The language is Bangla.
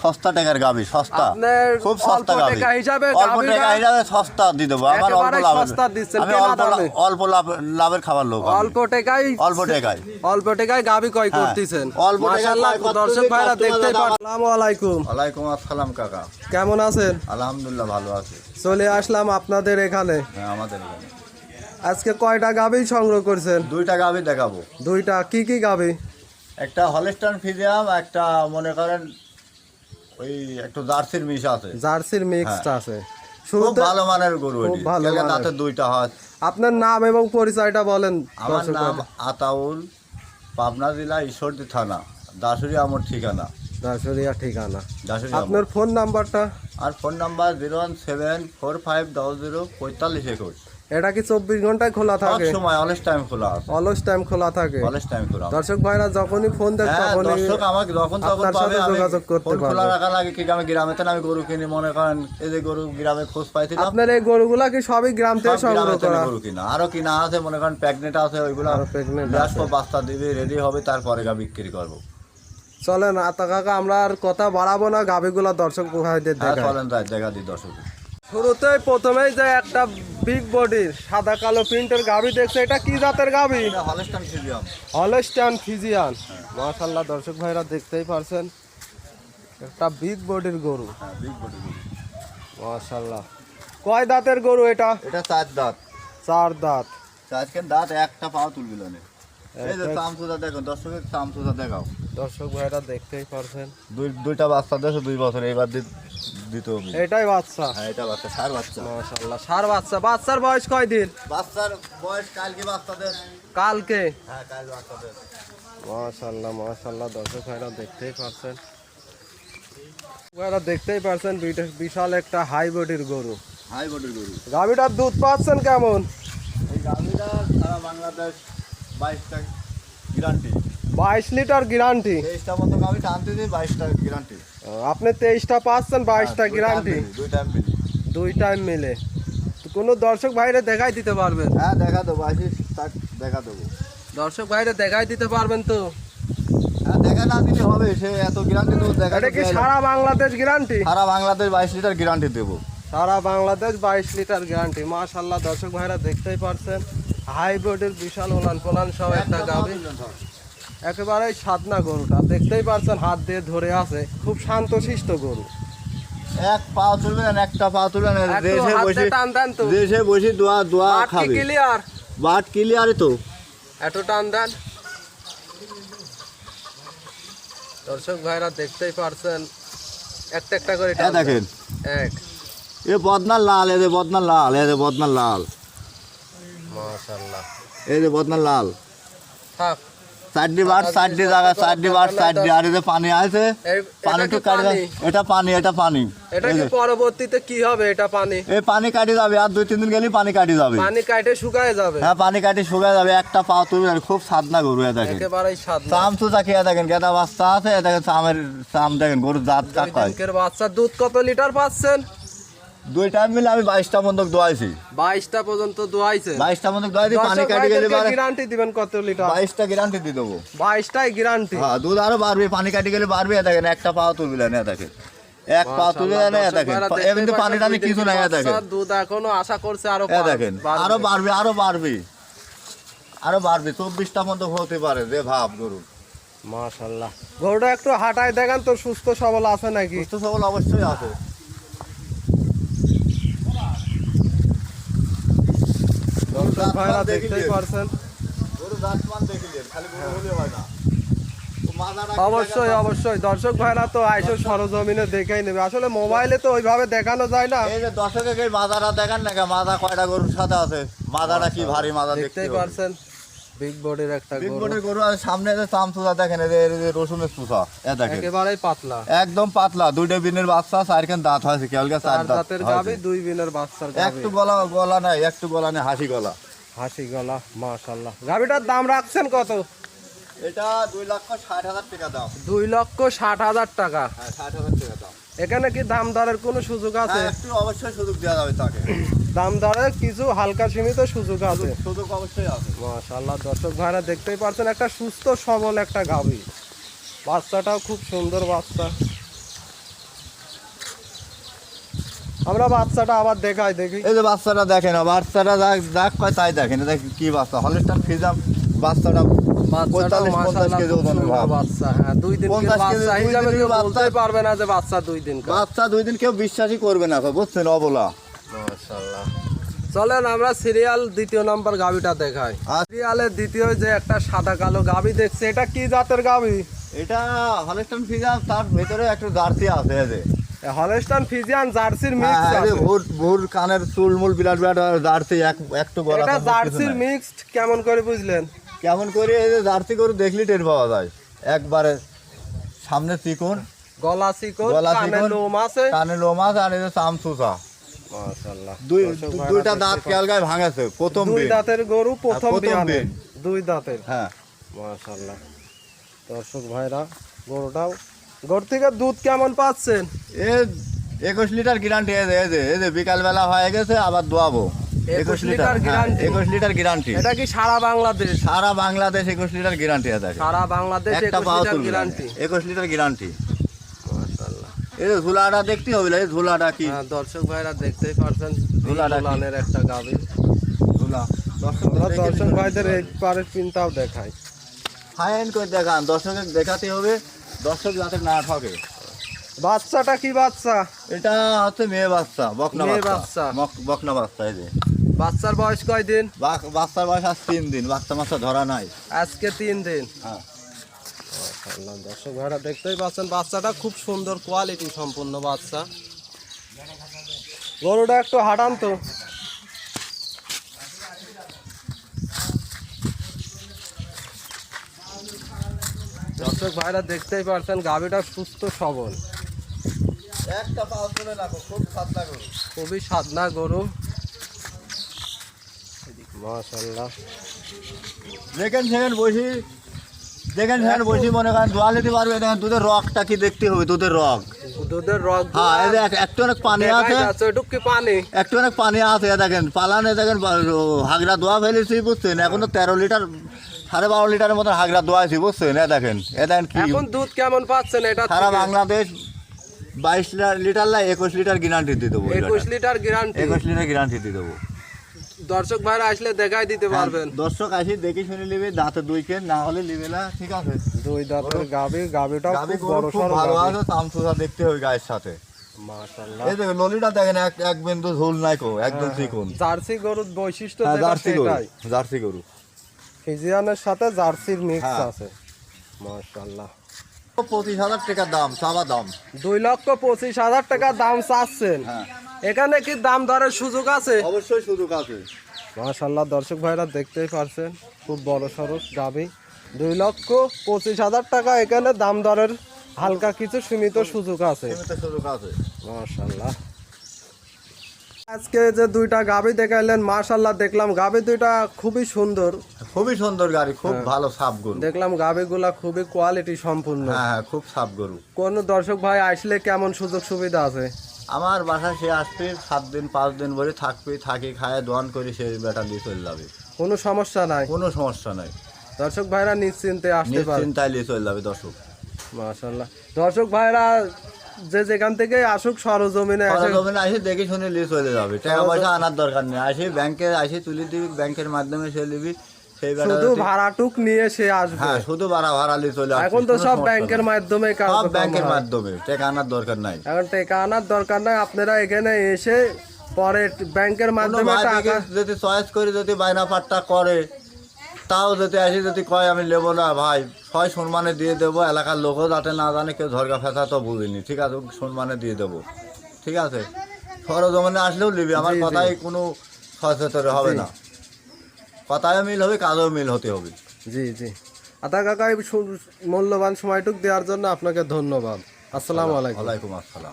সস্তা টাকার গাবি, সস্তা, খুব সস্তা গাবি, অল্প টাকা হিসাবে সস্তা দিয়ে দেবো। আমার অল্প লাভের খাবার লোক, অল্প টাকায় গাবি ক্রয় করতেছেন। মাশাআল্লাহ, দর্শক ভাইরা দেখতেই পাচ্ছেন। আসসালামু আলাইকুম। ওয়ালাইকুম আসসালাম কাকা, কেমন আছেন? আলহামদুলিল্লাহ ভালো আছি। চলে আসলাম আপনাদের এখানে। হ্যাঁ, আমাদের এখানে আজকে কয়টা গাবি সংগ্রহ করছেন? দুইটা গাবি দেখাবো। দুইটা কি কি গাবি? একটা হলস্টাইন ফ্রিজিয়ান, একটা মনে করেন ওই একটু জার্সির মিক্স আছে। জার্সির মিক্সড আছে। খুব ভালো মানের গরু, খুব ভালো মানের। দাঁতে দুইটা হয়। আপনার নাম এবং পরিচয়টা বলেন। আমার নাম আতাউল, পাবনা জেলা ঈশ্বরদী থানা, দাসুরিয়া আমার ঠিকানা। দাসুরিয়া ঠিকানা। আপনার ফোন নাম্বারটা? আর ফোন নাম্বার 01745004521। এটা কি 24 ঘন্টায় খোলা থাকে? সব সময় অলস টাইম খোলা আছে। অলস টাইম খোলা থাকে। অলস টাইম খোলা। দর্শক ভাইরা যখনই ফোন দেন তখনই দর্শক আমাকে যখন তখন পাবে, আমি যোগাযোগ করতে ফোন পারবে। খোলা রাখা লাগে কি আমি গ্রামেতে আমি গরু কিনি, মনে করেন এই যে গরু গ্রামে খোঁজ পাইছিলাম। আপনার এই গরুগুলা কি সবই গ্রাম থেকে সংগ্রহ করা? গরু কিনা আরো কিনা আছে, মনে করেন প্রেগনেন্ট আছে, ওইগুলো বাচ্চা দিবে, রেডি হবে, তারপরে গা বিক্রি করবো। চলেন আতা কাকা, আমরা আর কথা বাড়াবো না, গাবিগুলা দর্শক ভাইদের দেখাই। চলেন দেখা দিই দর্শক। শুরুতেই প্রথমেই যে একটা বিগ বডির সাদা কালো প্রিন্টের গাবি দেখছে, এটা কি জাতের গাবি? Holstein Friesian. Holstein Friesian. মাশাআল্লাহ, দর্শক ভাইরা দেখতেই পারছেন, একটা বিগ বডির গরু। হ্যাঁ, বিগ বডি গরু। মাশাআল্লাহ। কয় দাঁতের গরু এটা? এটা 4 দাঁত। 4 দাঁত। আজকে দাঁত একটা পাও তুলবিল না। এই যে চামচুদা দেখো, দর্শকের চামচুদা দেখাও। দর্শক ভাইরা দেখতেই পারছেন, দুইটা বাচ্চা দেশে 2 বছর, এইবার দিতে হবে। এটাই বাচ্চা? হ্যাঁ, এটা বাচ্চা, ষাঁড় বাচ্চা। মাশাআল্লাহ, ষাঁড় বাচ্চা। বাচ্চার বয়স কয় দিন? বাচ্চার বয়স কালকে বাচ্চা দেশ। কালকে? হ্যাঁ, কাল বাচ্চা দেশ। মাশাআল্লাহ মাশাআল্লাহ, দর্শক ভাইরা দেখতেই পারছেন, দেখতেই পারছেন বিশাল একটা হাই বডির গরু। হাই বডির গরু। গাভীটার দুধ পাচ্ছেন কেমন? এই গাভীটা সারা বাংলাদেশ 22টা গ্যারান্টি। 22 litre guarantee? 23টা মতো গাভী টানতে দিই, 22টা গ্যারান্টি। আপনি 23টা পাচ্ছেন, 22টা গ্যারান্টি? 2 টাইম মিলি। 2 টাইম মিলে। কোনো দর্শক ভাইরে দেখাই দিতে পারবেন? হ্যাঁ, দেখা দেবো, আসিস তাক দেখা দেবো। দর্শক ভাইরে দেখাই দিতে পারবেন তো? হ্যাঁ, দেখা না দিলে হবে, সে এত গ্যারান্টি তো দেখা। এটা কি সারা বাংলাদেশ গ্যারান্টি? সারা বাংলাদেশ 22 লিটার গ্যারান্টি দেবো। সারা বাংলাদেশ 22 লিটার গ্যারান্টি। মাশাআল্লাহ, দর্শক ভাইরা দেখতেই পারছেন, হাই বডির বিশাল ওলান পোলান সব একটা গাভী। একেবারেই সাদনা গরুটা দেখতেই পারছেন, হাত দিয়ে ধরে আছে, খুব শান্তশিষ্ট গরু। এক পা তুলবেন, একটা পা তুলবেন, দেশে বসে টান দেন তো, দেশে বসে দোয়া খাবে। ক্লিয়ার? বাট ক্লিয়ারই তো। এত টান দেন। দর্শক ভাইরা দেখতেই পারছেন, একটা একটা করে টান দেখেন। এক। এ বদনা লাল, এই যে বদনা লাল, এই যে বদনা লাল। মাশাআল্লাহ, এই যে বদনা লাল। থাক। 4 বার 4 জায়গা, 4 বার 4 আর এই যে পানি আছে, পানি তো কাটি যাবে। এটা পানি, এটা পানি। এটা কি পরবর্তীতে কি হবে? এটা পানি, এই পানি কাটি যাবে, আর 2-3 দিন গেলেই পানি কাটি যাবে। পানি কাটে শুকায় যাবে। হ্যাঁ, পানি কাটি শুকায় যাবে। একটা পা তুলবেন, খুব সাদনা গরু। দেখেন একেবারেই সাদনা। চাম চুচা খেয়ে দেখেন, গেদা বাচ্চা আছে, দেখেন চাম দেখেন, গরুর জাত কাক হয়। বাচ্চা দুধ কত লিটার পাচ্ছেন? 2 টাইম মিলে আমি 22টা বন্ধক দোয়াইছি। 22টা পর্যন্ত দোয়াইছে? 22টা বন্ধক দোয়াইছি, পানি কাটি গেলে গ্যারান্টি দিবেন কত লিটার? 22টা গ্যারান্টি দিয়ে দেবো। 22টাই গ্যারান্টি? হ্যাঁ, দুধ আরো বাড়বে, পানি কাটি গেলে বাড়বে। দেখেন একটা পাও তুলবে না, দেখেন এক পা তুলে না, দেখেন এমনি পানি টানি কিছু নাই। দেখেন দুধ এখনো আশা করছে আরো দেখেন আরো বাড়বে, আরো বাড়বে, আরো বাড়বে। 24টা মতো হতে পারে যে ভাব গরু। মাশাআল্লাহ, গরুটা একটু হাঁটায় দেখেন তো, সুস্থ সবল আছে নাকি? সুস্থ সবল অবশ্যই আছে। ভাইরা দেখতেই পারছেন, অবশ্যই অবশ্যই দর্শক ভাইরা তো আইসো সরজমিনে দেখেই নেবে। আসলে মোবাইলে তো ওইভাবে দেখানো যায় না। এই যে দর্শকে মাজারা দেখেন না, মাজা কয়টা গরুর সাথে আছে, মাজাটা কি ভারী মাজা দেখতেই পারছেন, বিগ বডির একটা বিগ বডির গরু। আর সামনে যে চামচুচা দেখেন, এই যে রসুনের চুচা, দেখেন একেবারেই পাতলা, একদম পাতলা। 2টা বিনের বাচ্চা, 4খান দাঁত হয়েছে, কেবলকে 4 দাঁতের গাবি, 2 বিনের বাচ্চার গাবি। একটু গলা নাই, একটু গলা নেই, হাসি গলা। হাসি গলা, মাশাআল্লাহ। গাবিটার দাম রাখছেন কত? এটা 2,60,000 টাকা দাম। 2,60,000 টাকা? হ্যাঁ, 60,000 টাকা দাম। এখানে কি দাম দরের কোনো সুযোগ আছে? একটু অবশ্যই সুযোগ দেওয়া যাবে তাকে। দাম দরের কিছু হালকা সীমিত সুযোগ আছে? সুযোগ অবশ্যই আছে। মাশাআল্লাহ, দর্শক ভাইরা দেখতেই পারছেন, একটা সুস্থ সবল একটা গাভী। বাচ্চাটাও খুব সুন্দর বাচ্চা। আমরা বাচ্চাটা আবার দেখাই দেখি। এই যে বাচ্চাটা দেখেন, বাচ্চাটা যাক কয় তাই দেখেন, দেখ কি বাচ্চা, হলস্টাইন ফ্রিজিয়ান বাচ্চাটা 45-50 কেজি ওজনের ভাব। বাচ্চা, হ্যাঁ 2 দিন 50 কেজি বাচ্চা হিসাবে কেউ বাচ্চা- বলতে পারবে না যে বাচ্চা 2 দিন। বাচ্চা 2 দিন কেউ বিশ্বাসই করবে না, বুঝছেন, অবলা। মাশাআল্লাহ। চলেন আমরা সিরিয়াল 2 নম্বর গাবিটা দেখাই। সিরিয়ালের দ্বিতীয় যে একটা সাদা কালো গাবি দেখছে, এটা কি জাতের গাবি? এটা হলস্টাইন ফ্রিজিয়ান, তার ভিতরে একটা জার্সি আছে। এই যে হলস্টাইন ফ্রিজিয়ান জার্সির মিক্স হ্যাঁ, এই যে আছে। ভোর কানের চুলমুল বিরাট বিরাট জার্সি, একটু গলা এটা সম্পর্ক কিছু জার্সির নাই। মিক্সড কেমন করে বুঝলেন? কেমন করে? এই যে জার্সি গরু দেখলি টের পাওয়া যায়, একবারে সামনে চিকন, গলা চিকন, গলা কানে চিকন, লোম আছে। কানে লোম আছে, আর এই যে চাম চুষা। মাশাআল্লাহ। দুইটা দাঁত কেলগায় ভাঙাছে, প্রথম 2 দিন। দাঁতের গরু, প্রথম প্রথম বিয়ানে দিন। 2 দাঁতের। হ্যাঁ, মাশাআল্লাহ। দর্শক ভাইরা গরুটাও, গরু থেকে দুধ কেমন পাচ্ছেন? এ 21 লিটার গ্যারান্টি। এই যে বিকাল বেলা হয়ে গেছে, আবার দোয়াবো। 21 লিটার গ্যারান্টি। 21 litre guarantee. এটা কি সারা বাংলাদেশ? সারা বাংলাদেশ 21 লিটার গ্যারান্টি আছে। সারা বাংলাদেশ একটা 21 পাও লিটার তুলবে না। গ্যারান্টি। 21 litre guarantee. মাশাআল্লাহ। এই যে ঝুলাটা দেখতে হবে, এই ঝুলাটা কি হ্যাঁ, দর্শক ভাইরা দেখতেই পারছেন, ঝুলাটা কি? ঝুলানের একটা গাবি। ঝুলা। আমরা দর্শক ভাইদের এই পারের পিনটাও দেখাই। ফাইন করে দেখান, দর্শকের দেখাতে হবে, দর্শক যাতে না ঠকে। বাচ্চাটা কি বাচ্চা? এটা হচ্ছে মেয়ে বাচ্চা, বকনা মেয়ে বাচ্চা। বাচ্চা। বকনা বাচ্চা। এই যে বাচ্চার বয়স কয়দিন? বাচ্চার বয়স আজ 3 দিন, বাচ্চা ধরা নাই। আজকে 3 দিন। হ্যাঁ, মাশাআল্লাহ। দর্শক ভাইরা দেখতেই পাচ্ছেন, বাচ্চাটা খুব সুন্দর কোয়ালিটি সম্পূর্ণ বাচ্চা। গরুটা একটু হাঁটান তো। দর্শক ভাইরা দেখতেই পাচ্ছেন, গাভীটা সুস্থ সবল, একটা পাও তুলে রাখো, খুব পাতলা গরু। খুবই সাদনা গরু। মাশাআল্লাহ। সেখানে বসি মনে করেন দোয়া নিতে পারবে। দেখেন দুধের রগটা কি দেখতে হবে, দুধের রগ। দুধের রগ, হ্যাঁ, এই যে একটু অনেক পানি আছে, একটু কি পানি, একটু অনেক পানি আছে। দেখেন পালানে, দেখেন হাগরা দোয়া ফেলেছি, বুঝছেন, এখনো 13 লিটার 12.5 লিটারের মতো হাগরা দোয়াছি, বুঝছেন। দেখেন কি এখন দুধ কেমন পাচ্ছেন? এটা সারা বাংলাদেশ 22 লিটার না 21 লিটার গ্যারান্টি দিয়ে দেবো। 21 লিটার গ্যারান্টি। 21 লিটার গ্যারান্টি দিয়ে দেবো। দর্শক ভাইরা আসলে দেখাই দিতে পারবেন। দর্শক আসি দেখি শুনে নিবে, দাঁতে 2 কেন, না হলে নিবে না, ঠিক আছে। 2 দাঁতের গাভী, গাভীটাও গাভী খুব গরু বড় খুব সরো ভালো গাভী। আছে, চামচুষা দেখতে হবে গায়ের সাথে। মাশাআল্লাহ। এই দেখেন ললিটা দেখেন, এক বিন্দু ঝোল নাই কো, একদম চিকন। জার্সি গরুর বৈশিষ্ট্য হ্যাঁ, যেটা জার্সি গরু, সেটাই। জার্সি গরু। ফিজিয়ানের সাথে জার্সির মিক্স হ্যাঁ। আছে। মাশাআল্লাহ। 25,000 টাকা দাম, চাওয়া দাম। 2,25,000 টাকা দাম চাচ্ছেন। হ্যাঁ, এখানে কি দাম দরের সুযোগ আছে? অবশ্যই সুযোগ আছে। মাশাআল্লাহ। দর্শক ভাইরা দেখতেই পারছেন, খুব বড় সড়ো গাভী। 2,25,000 টাকা, এখানে দাম দরের হালকা কিছু সীমিত সুযোগ আছে। সীমিত সুযোগ আছে। মাশাআল্লাহ। আজকে যে 2টা গাভী দেখাইলেন, মাশাআল্লাহ, দেখলাম গাভী 2টা খুবই সুন্দর। খুবই সুন্দর গাড়ি, খুব ভালো সাপ গরু। দেখলাম গাভীগুলা খুবই কোয়ালিটি সম্পূর্ণ। হ্যাঁ, খুব সাপ গরু। কোন দর্শক ভাই আসলে কেমন সুযোগ সুবিধা আছে? আমার বাসায় সে আসবে 7 দিন 5 দিন ভরে থাকবে, থাকি খায় দোয়ান করে সে বেটা দিয়ে চলে যাবে, কোনো সমস্যা নাই। কোনো সমস্যা নাই। দর্শক ভাইরা নিশ্চিন্তে আসতে পারে। নিশ্চিন্তায় নিয়ে চলে যাবে দর্শক। মাশাআল্লাহ। দর্শক ভাইরা যে যেখান থেকে আসুক সরজমিনে এসে সরজমিনে আসে দেখে শুনে নিয়ে চলে যাবে, টাকা পয়সা আনার দরকার নেই। আসে ব্যাংকে আসে তুলে দিবি, ব্যাংকের মাধ্যমে সে নিবি, সেই বেটা শুধু ভাড়াটুক নিয়ে সে আসবে। হ্যাঁ, শুধু ভাড়া নিয়ে চলে আসবে। এখন তো সব ব্যাংকের মাধ্যমে কাজ, সব ব্যাংকের মাধ্যমে, টাকা আনার দরকার নাই। এখন টাকা আনার দরকার নাই, আপনারা এখানে এসে পরে ব্যাংকের কোনো মাধ্যমে ভাই টাকা। যদি চয়েস করে যদি বায়না পাট্টা করে, তাও যদি আসি যদি কয় আমি নেবো না ভাই, ছয় সম্মানে দিয়ে দেবো, এলাকার লোকও যাতে না জানে, কেউ ঝরগা ফেঁচা তো বুঝিনি, ঠিক আছে, সম্মানে দিয়ে দেবো, ঠিক আছে। সরজমিনে আসলেও নিবি, আমার জি, জি। কথাই কোনো সচেতন হবে না, কথায়ও মিল হবে, কাজেও মিল হতে হবে। জি জি। আতা কাকা, এই মূল্যবান সময়টুক দেওয়ার জন্য আপনাকে ধন্যবাদ। আসসালামু আলাইকুম। ওয়ালাইকুম আসসালাম।